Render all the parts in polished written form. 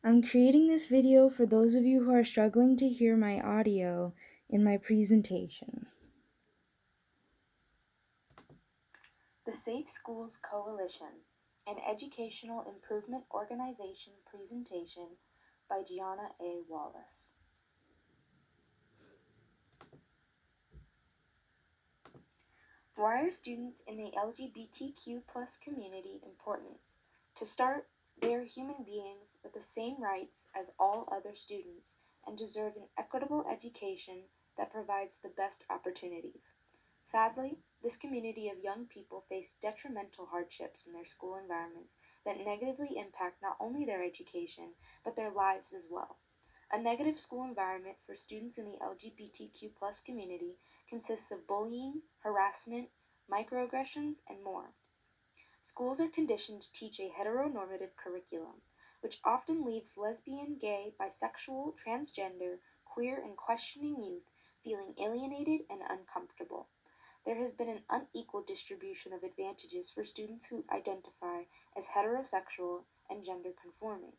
I'm creating this video for those of you who are struggling to hear my audio in my presentation. The Safe Schools Coalition, an educational improvement organization presentation by Gianna A. Wallace. Why are students in the LGBTQ+ community important? To start, they are human beings with the same rights as all other students and deserve an equitable education that provides the best opportunities. Sadly, this community of young people face detrimental hardships in their school environments that negatively impact not only their education, but their lives as well. A negative school environment for students in the LGBTQ+ community consists of bullying, harassment, microaggressions, and more. Schools are conditioned to teach a heteronormative curriculum, which often leaves lesbian, gay, bisexual, transgender, queer, and questioning youth feeling alienated and uncomfortable. There has been an unequal distribution of advantages for students who identify as heterosexual and gender conforming.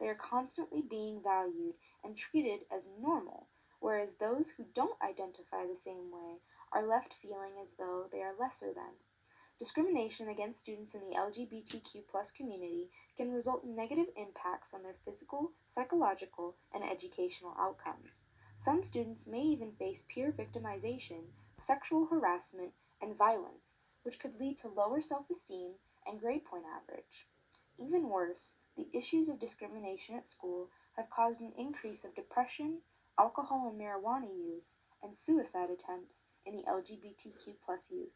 They are constantly being valued and treated as normal, whereas those who don't identify the same way are left feeling as though they are lesser than. Discrimination against students in the LGBTQ+ community can result in negative impacts on their physical, psychological, and educational outcomes. Some students may even face peer victimization, sexual harassment, and violence, which could lead to lower self-esteem and grade point average. Even worse, the issues of discrimination at school have caused an increase of depression, alcohol and marijuana use, and suicide attempts in the LGBTQ+ youth.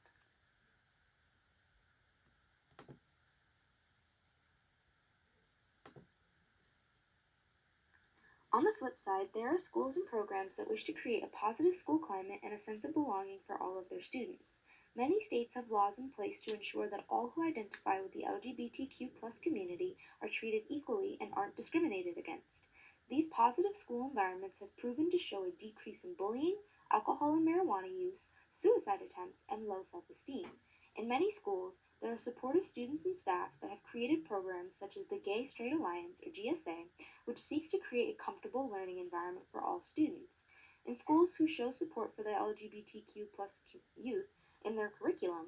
On the flip side, there are schools and programs that wish to create a positive school climate and a sense of belonging for all of their students. Many states have laws in place to ensure that all who identify with the LGBTQ+ community are treated equally and aren't discriminated against. These positive school environments have proven to show a decrease in bullying, alcohol and marijuana use, suicide attempts, and low self-esteem. In many schools, there are supportive students and staff that have created programs such as the Gay Straight Alliance, or GSA, which seeks to create a comfortable learning environment for all students. In schools who show support for the LGBTQ+ youth in their curriculum,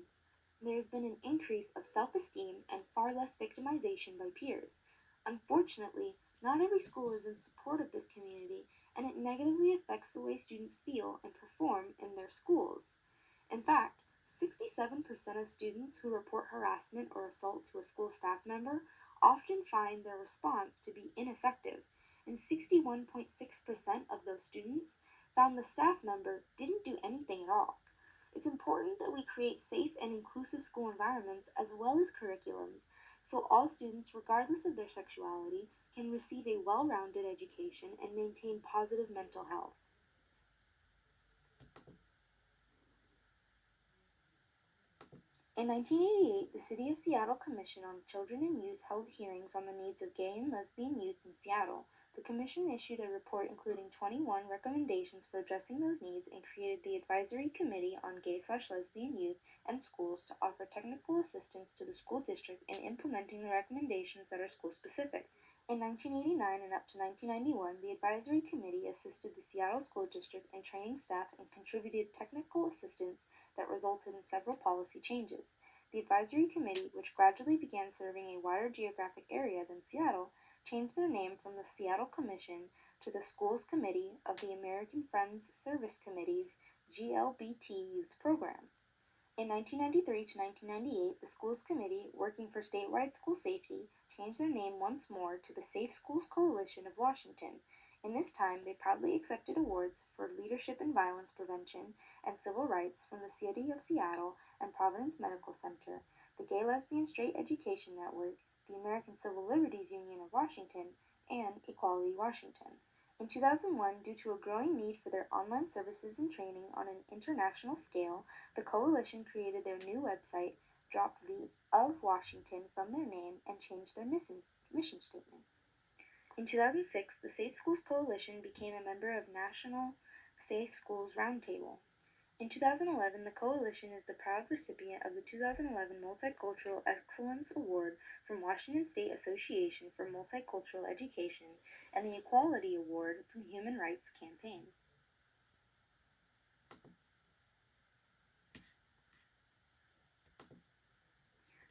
there has been an increase of self-esteem and far less victimization by peers. Unfortunately, not every school is in support of this community, and it negatively affects the way students feel and perform in their schools. In fact, 67% of students who report harassment or assault to a school staff member often find their response to be ineffective, and 61.6% of those students found the staff member didn't do anything at all. It's important that we create safe and inclusive school environments as well as curriculums so all students, regardless of their sexuality, can receive a well-rounded education and maintain positive mental health. In 1988, the City of Seattle Commission on Children and Youth held hearings on the needs of gay and lesbian youth in Seattle. The commission issued a report including 21 recommendations for addressing those needs and created the Advisory Committee on Gay/Lesbian Youth and Schools to offer technical assistance to the school district in implementing the recommendations that are school-specific. In 1989 and up to 1991, the Advisory Committee assisted the Seattle School District in training staff and contributed technical assistance that resulted in several policy changes. The Advisory Committee, which gradually began serving a wider geographic area than Seattle, changed their name from the Seattle Commission to the Schools Committee of the American Friends Service Committee's GLBT Youth Program. In 1993 to 1998, the Schools Committee, working for statewide school safety, changed their name once more to the Safe Schools Coalition of Washington. In this time, they proudly accepted awards for leadership in violence prevention and civil rights from the City of Seattle and Providence Medical Center, the Gay Lesbian Straight Education Network, the American Civil Liberties Union of Washington, and Equality Washington. In 2001, due to a growing need for their online services and training on an international scale, the coalition created their new website, dropped the "of Washington" from their name, and changed their mission statement. In 2006, the Safe Schools Coalition became a member of National Safe Schools Roundtable. In 2011, the Coalition is the proud recipient of the 2011 Multicultural Excellence Award from Washington State Association for Multicultural Education and the Equality Award from Human Rights Campaign.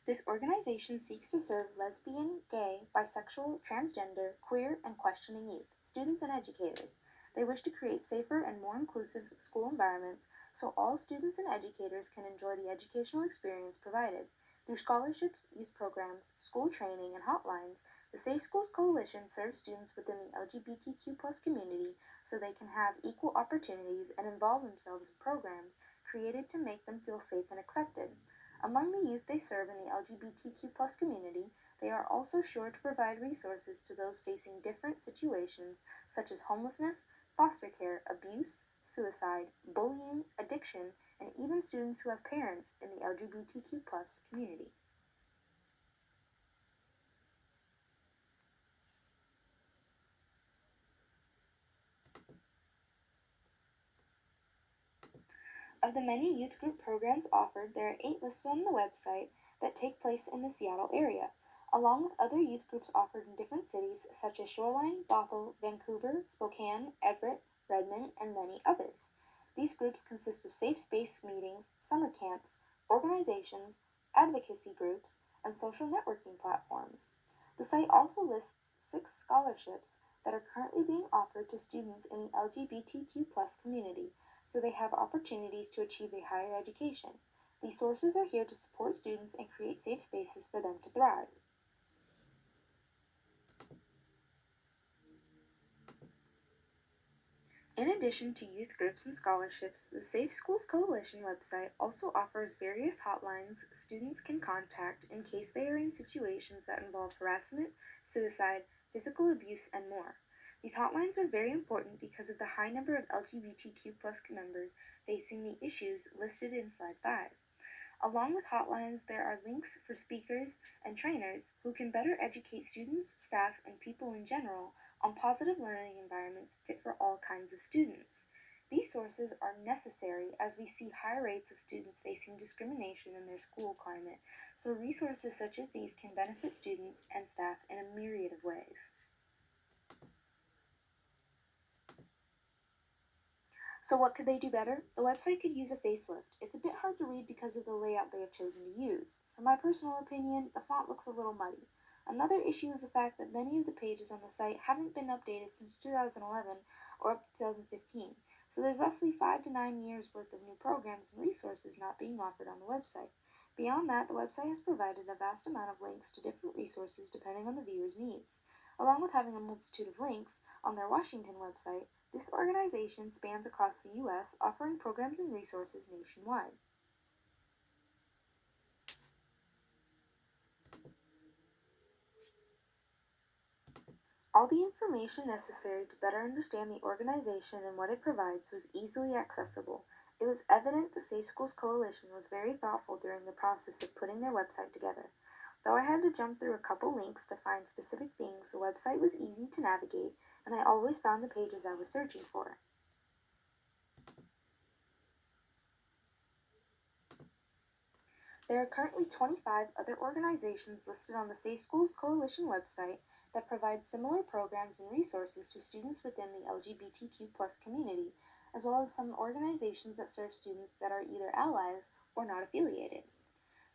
This organization seeks to serve lesbian, gay, bisexual, transgender, queer, and questioning youth, students, and educators. They wish to create safer and more inclusive school environments so all students and educators can enjoy the educational experience provided. Through scholarships, youth programs, school training, and hotlines, the Safe Schools Coalition serves students within the LGBTQ community so they can have equal opportunities and involve themselves in programs created to make them feel safe and accepted. Among the youth they serve in the LGBTQ community, they are also sure to provide resources to those facing different situations such as homelessness, foster care, abuse, suicide, bullying, addiction, and even students who have parents in the LGBTQ community. Of the many youth group programs offered, there are 8 listed on the website that take place in the Seattle area, along with other youth groups offered in different cities such as Shoreline, Bothell, Vancouver, Spokane, Everett, Redmond, and many others. These groups consist of safe space meetings, summer camps, organizations, advocacy groups, and social networking platforms. The site also lists 6 scholarships that are currently being offered to students in the LGBTQ community, so they have opportunities to achieve a higher education. These sources are here to support students and create safe spaces for them to thrive. In addition to youth groups and scholarships, the Safe Schools Coalition website also offers various hotlines students can contact in case they are in situations that involve harassment, suicide, physical abuse, and more. These hotlines are very important because of the high number of LGBTQ members facing the issues listed in slide 5. Along with hotlines, there are links for speakers and trainers who can better educate students, staff, and people in general on positive learning environments fit for all kinds of students. These sources are necessary as we see high rates of students facing discrimination in their school climate, so resources such as these can benefit students and staff in a myriad of ways. So what could they do better? The website could use a facelift. It's a bit hard to read because of the layout they have chosen to use. For my personal opinion, the font looks a little muddy. Another issue is the fact that many of the pages on the site haven't been updated since 2011 or up to 2015, so there's roughly 5 to 9 years worth of new programs and resources not being offered on the website. Beyond that, the website has provided a vast amount of links to different resources depending on the viewer's needs. Along with having a multitude of links on their Washington website, this organization spans across the U.S., offering programs and resources nationwide. All the information necessary to better understand the organization and what it provides was easily accessible. It was evident the Safe Schools Coalition was very thoughtful during the process of putting their website together. Though I had to jump through a couple links to find specific things, the website was easy to navigate, and I always found the pages I was searching for. There are currently 25 other organizations listed on the Safe Schools Coalition website that provide similar programs and resources to students within the LGBTQ community, as well as some organizations that serve students that are either allies or not affiliated.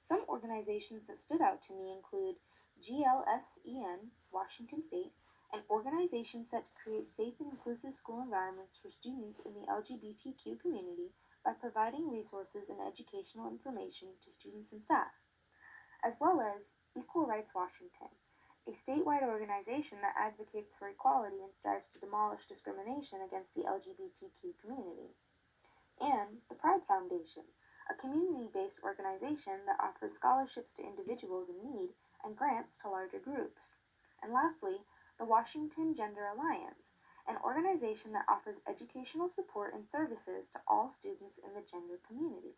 Some organizations that stood out to me include GLSEN, Washington State, an organization set to create safe and inclusive school environments for students in the LGBTQ community by providing resources and educational information to students and staff, as well as Equal Rights Washington, a statewide organization that advocates for equality and strives to demolish discrimination against the LGBTQ community, and the Pride Foundation, a community-based organization that offers scholarships to individuals in need and grants to larger groups. And lastly, the Washington Gender Alliance, an organization that offers educational support and services to all students in the gender community.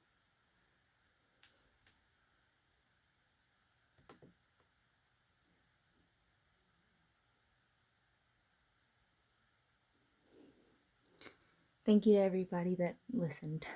Thank you to everybody that listened.